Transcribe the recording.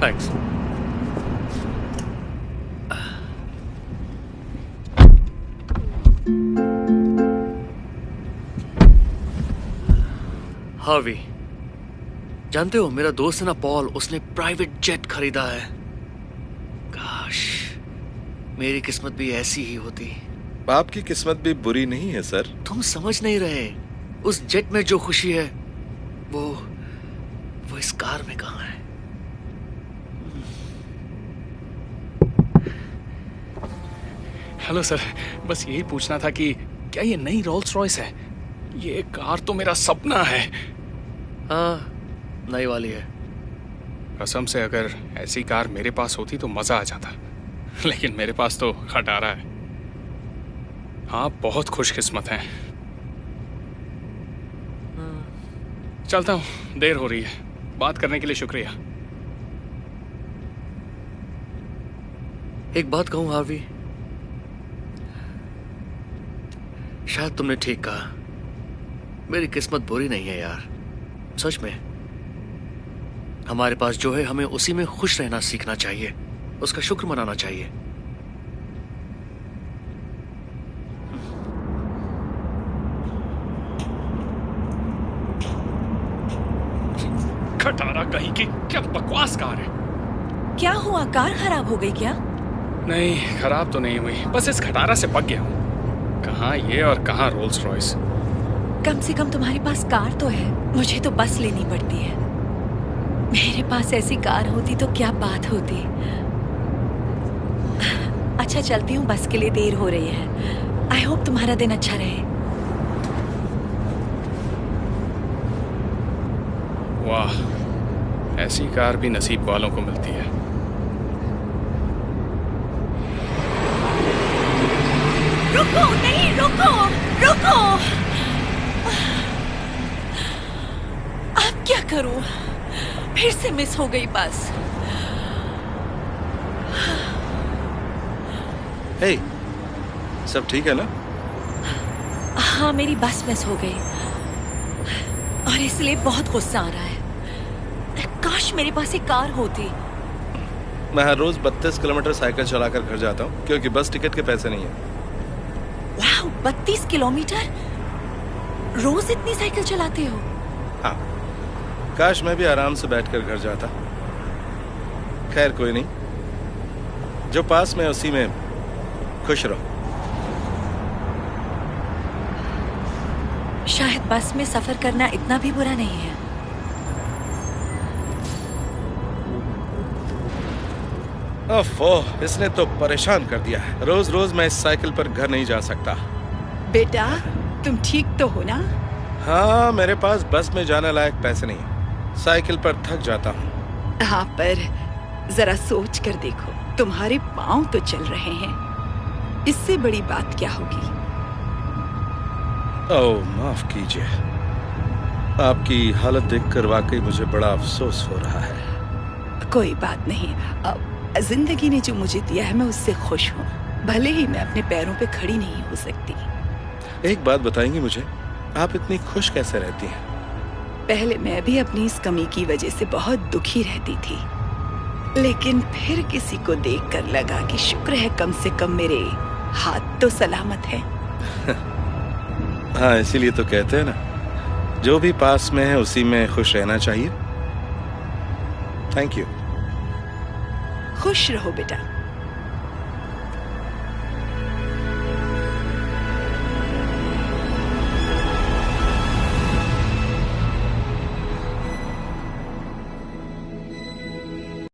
Thanks. Harvey, जानते हो मेरा दोस्त है ना पॉल, उसने प्राइवेट जेट खरीदा है। काश मेरी किस्मत भी ऐसी ही होती। आपकी किस्मत भी बुरी नहीं है सर। तुम समझ नहीं रहे, उस जेट में जो खुशी है वो इस कार में कहाँ है। हेलो सर, बस यही पूछना था कि क्या ये नई रोल्स रॉयस है? ये कार तो मेरा सपना है। हाँ, नई वाली है। कसम से अगर ऐसी कार मेरे पास होती तो मजा आ जाता, लेकिन मेरे पास तो खटारा है। आप बहुत खुशकिस्मत हैं। चलता हूँ, देर हो रही है। बात करने के लिए शुक्रिया। एक बात कहूं हार्वी, शायद तुमने ठीक कहा, मेरी किस्मत बुरी नहीं है यार। सच में हमारे पास जो है हमें उसी में खुश रहना सीखना चाहिए, उसका शुक्र मनाना चाहिए। खटारा कहीं की, क्या बकवास कार है। क्या हुआ, कार खराब हो गई क्या? नहीं, खराब तो नहीं हुई, बस इस खटारा से पक गया हूँ। कहाँ ये और कहाँ रोल्स रॉयस। कम से कम तुम्हारे पास कार तो है, मुझे तो बस लेनी पड़ती है। मेरे पास ऐसी कार होती तो क्या बात होती। अच्छा चलती हूँ, बस के लिए देर हो रही है। आई होप तुम्हारा दिन अच्छा रहे। वाह, ऐसी कार भी नसीब वालों को मिलती है। रुको, नहीं रुको, रुको। अब क्या करूं? फिर से मिस हो गई बस। हे, सब ठीक है ना? हाँ, मेरी बस मिस हो गई और इसलिए बहुत गुस्सा आ रहा है। काश मेरे पास एक कार होती। मैं हर रोज 32 किलोमीटर साइकिल चलाकर घर जाता हूँ क्योंकि बस टिकट के पैसे नहीं है। वाह, 32 किलोमीटर? रोज इतनी साइकिल चलाते हो? हाँ, काश मैं भी आराम से बैठकर घर जाता। खैर कोई नहीं, जो पास में उसी में खुश रहो। शायद बस में सफर करना इतना भी बुरा नहीं है। ओह, इसने तो परेशान कर दिया है। रोज रोज मैं इस साइकिल पर घर नहीं जा सकता। बेटा, तुम ठीक तो हो ना? हाँ, मेरे पास बस में जाने लायक पैसे नहीं है। साइकिल पर थक जाता हूँ। हाँ, पर जरा सोच कर देखो, तुम्हारे पाँव तो चल रहे हैं। इससे बड़ी बात क्या होगी? ओह, माफ कीजिए। आपकी हालत देखकर वाकई मुझे बड़ा अफसोस हो रहा है। कोई बात नहीं, अब जिंदगी ने जो मुझे दिया है मैं उससे खुश हूँ, भले ही मैं अपने पैरों पे खड़ी नहीं हो सकती। एक बात बताएंगी मुझे, आप इतनी खुश कैसे रहती हैं? पहले मैं भी अपनी इस कमी की वजह से बहुत दुखी रहती थी, लेकिन फिर किसी को देखकर लगा कि शुक्र है कम से कम मेरे हाथ तो सलामत है। हाँ, इसीलिए तो कहते हैं ना, जो भी पास में है उसी में खुश रहना चाहिए। Thank you. खुश रहो बेटा।